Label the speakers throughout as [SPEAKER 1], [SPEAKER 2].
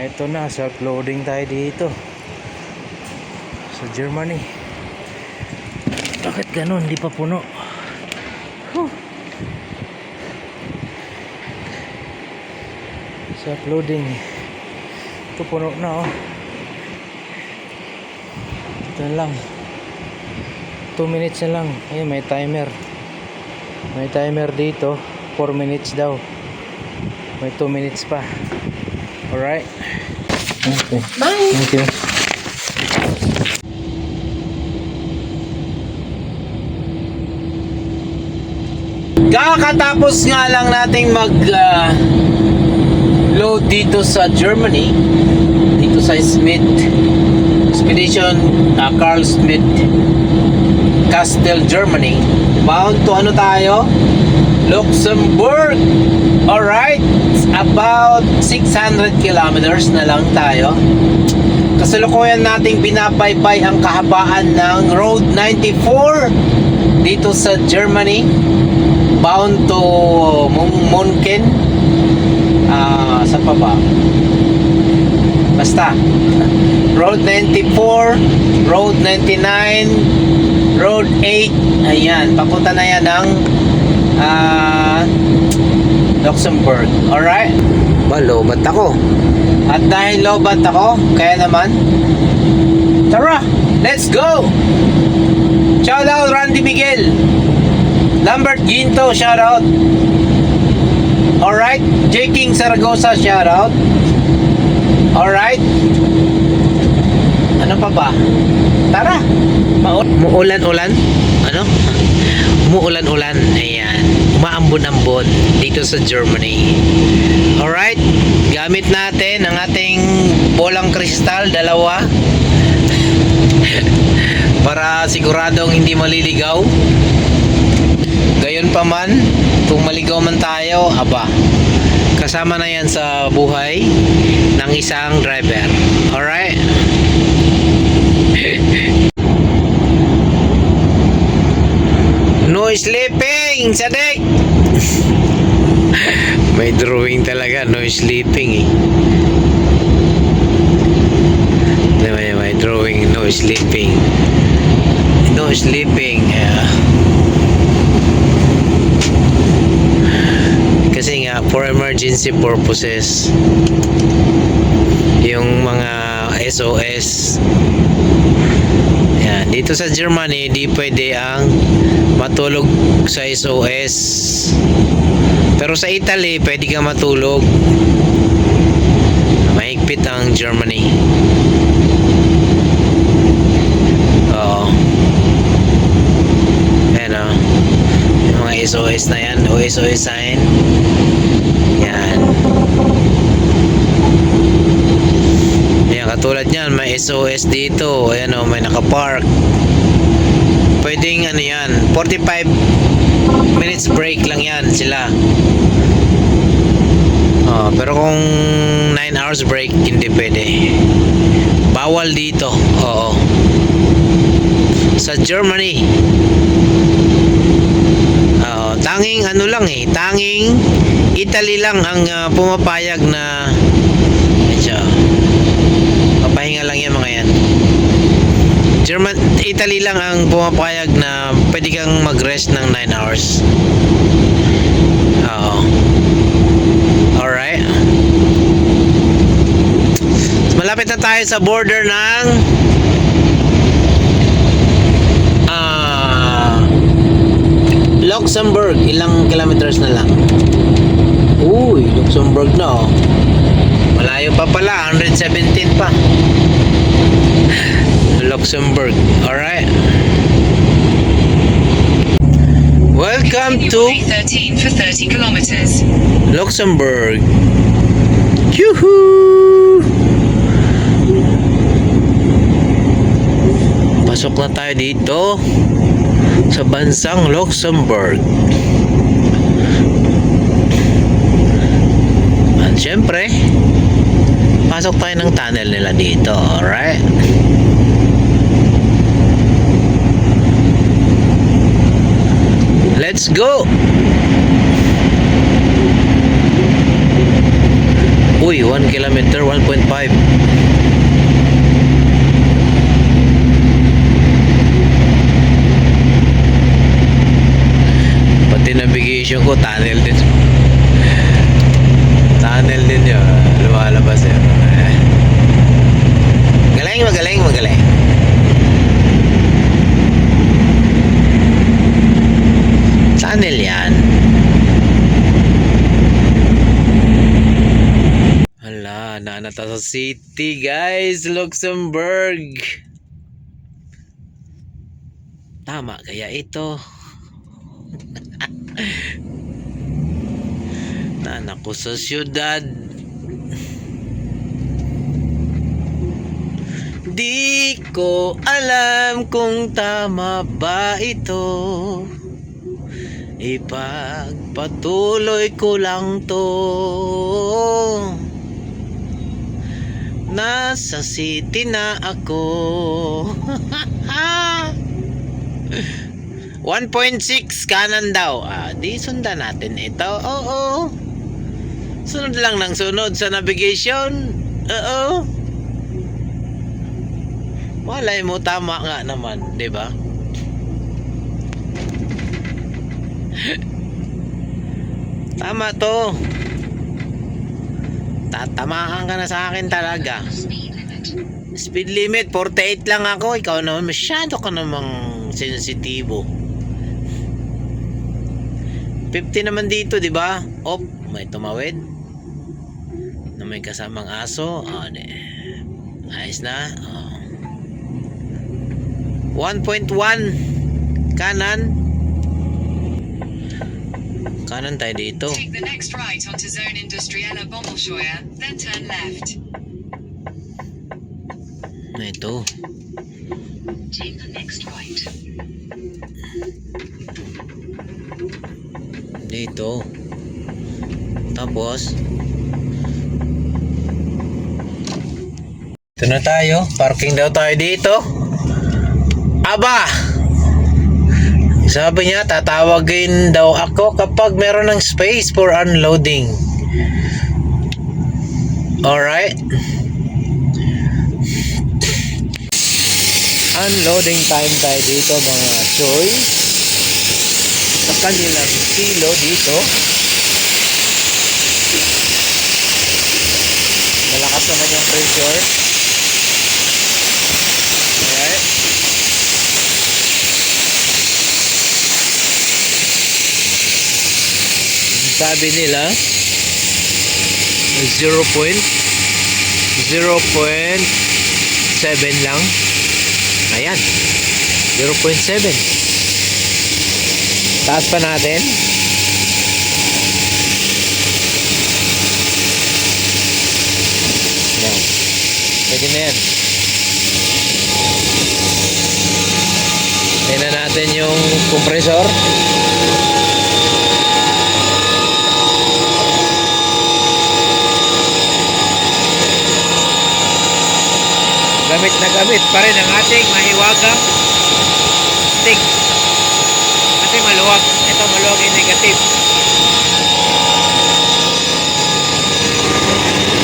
[SPEAKER 1] Ito na, self-loading tayo dito sa Germany. Bakit ganun? Hindi pa puno. Self-loading. Ito puno na, oh. Ito na lang. 2 minutes na lang. Ayun, may timer. May timer dito. 4 minutes daw. May 2 minutes pa. Alright. Okay. Bye. Thank you.
[SPEAKER 2] Kakatapos nga lang nating load dito sa Germany, dito sa Smith Expedition, Carl Smith Castle, Germany. Bound to ano tayo? Luxembourg. Alright, about 600 kilometers na lang tayo. Kasalukuyan nating binabaybay ang kahabaan ng Road 94 dito sa Germany, bound to Munchen. Saan pa ba? Basta Road 94, Road 99, Road 8. Ayan, papunta na yan ng Luxembourg. Alright? Lobat ako. At dahil lobat ako, kaya naman, tara, let's go! Shout out Randy Miguel, Lambert Ginto, shout out. Alright, J. King Saragosa, shout out. Alright. Ano pa ba? Tara. Muulan-ulan? Ano? Muulan-ulan. Ayan. Umaambon-ambon dito sa Germany. Alright. Gamit natin ang ating bolang kristal, 2. Para siguradong hindi maliligaw. Gayon pa man, kung maligaw man tayo, aba, kasama na yan sa buhay ng isang driver. Alright? No sleeping, Sadik! May drawing talaga, no sleeping eh. May drawing, no sleeping. No sleeping. Kasi nga, for emergency purposes, yung mga SOS. Yan. Dito sa Germany, di pwede ang matulog sa SOS. Pero sa Italy, pwede ka matulog. Mahigpit ang Germany. Oo. Ayan o. Yung mga SOS na yan. O SOS sign. Yan. Ayan, katulad yan. May SOS dito. Ayan o, may nakapark. Pwedeng ano yan, 45 minutes break lang yan sila. Pero kung 9 hours break, hindi pwede. Bawal dito. Oo. Sa Germany. Tanging ano lang eh, tanging Italy lang ang pumapayag na medyo papahinga lang yan mga yan. Italy lang ang pumapayag na pwede kang mag-rest ng 9 hours. Oo. Alright. Malapit na tayo sa border ng Luxembourg. Ilang kilometers na lang. Uy, Luxembourg na oh. Malayo pa pala, 117 pa. Luxembourg. Alright. Welcome to
[SPEAKER 3] 13 for 30 kilometers.
[SPEAKER 2] Luxembourg. Yuhuu! Pasok na tayo dito sa bansang Luxembourg. At syempre, pasok tayo ng tunnel nila dito. Alright. Let's go! Uy, 1 kilometer, 1.5. Pati navigation ko, tunnel din. Tunnel din yun. Lumalabas yun. Magaling, magaling, magaling. Tunnel yan. Hala, nanata sa city, guys. Luxembourg. Tama kaya ito? Nanak ko sa syudad. Di ko alam kung tama ba ito. Ipagpatuloy ko lang to. Nasa city na ako. 1.6 kanan daw. Di sundan natin ito. Oo. Sunod lang ng sunod sa navigation. Oo. Malay mo tama nga naman, 'di ba? Tama to. Tatamaan ka na sa akin talaga. Speed limit 48 lang ako. Ikaw naman masyado ka namang sensitibo. 50 naman dito, 'di ba? Op, may tumawid. Na may kasamang aso. Ayos na. 1.1 kanan. Kanan tayo dito.
[SPEAKER 3] Take the next right onto Zone Industrielle Bommelscheuer, then turn left.
[SPEAKER 2] Ito.
[SPEAKER 3] Take the next right.
[SPEAKER 2] Dito. Tapos ito na tayo. Parking daw tayo dito. Aba! Sabi niya, tatawagin daw ako kapag meron ng space for unloading. Alright. Unloading time tayo dito mga choy. Sa kanilang silo dito. Malakas naman yung pressure. Alright. Sabi nila 0.7 lang. Ayan, 0.7. Taas pa natin. Ayan, pwede na yan. Tingnan natin yung compressor. Gamit na gamit pa rin ang ating mahiwagang stick. Kasi maluwag. Ito maluwag yung negative.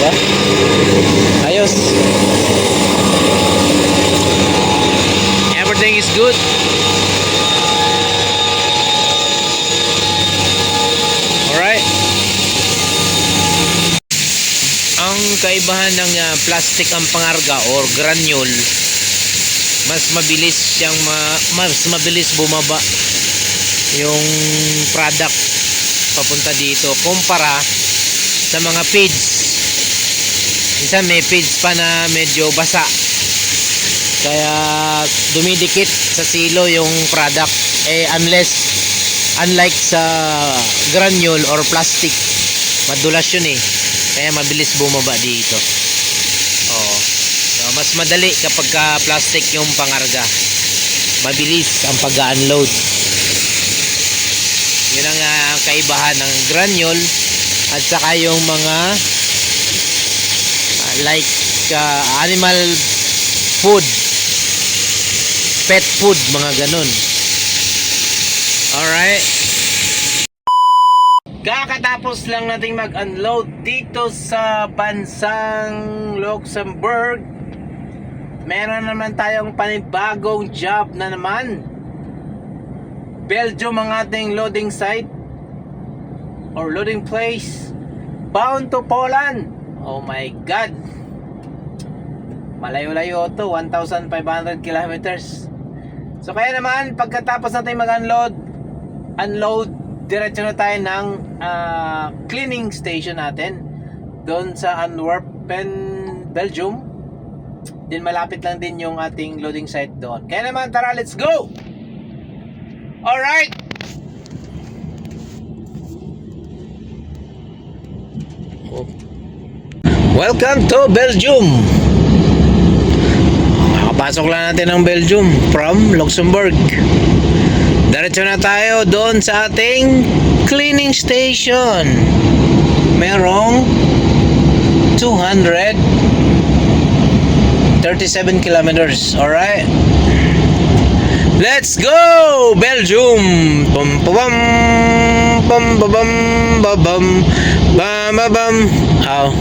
[SPEAKER 2] Yan. Ayos. Everything is good. Alright. Ang kaibahan ng plastic ang pangarga or granule, mas mabilis bumaba yung product papunta dito kumpara sa mga feeds. Minsan may feeds pa na medyo basa, kaya dumidikit sa silo yung product. Unlike sa granule or plastic, madulas yun eh. Kaya mabilis bumaba dito. Oo. So, mas madali kapag plastic yung pangarga. Mabilis ang pag-unload. Yun ang kaibahan ng granule at saka yung mga like animal food, pet food, mga ganun. Alright.
[SPEAKER 1] Kakatapos lang nating mag-unload dito sa bansang Luxembourg. Meron naman tayong panibagong job na naman. Belgium ang ating loading site or loading place. Bound to Poland. Oh my God. Malayo-layo to, 1,500 kilometers. So kaya naman, pagkatapos natin mag-unload, diretso na tayo ng cleaning station natin doon sa Antwerpen, Belgium. Din malapit lang din yung ating loading site doon. Kaya naman, tara, let's go! Alright! Welcome to Belgium! Makapasok lang natin ng Belgium from Luxembourg. Diretso na tayo doon sa ating cleaning station. Merong 237 kilometers. Alright? Let's go! Belgium! Pum pum pum pum pum pum pum pum pum. Ow.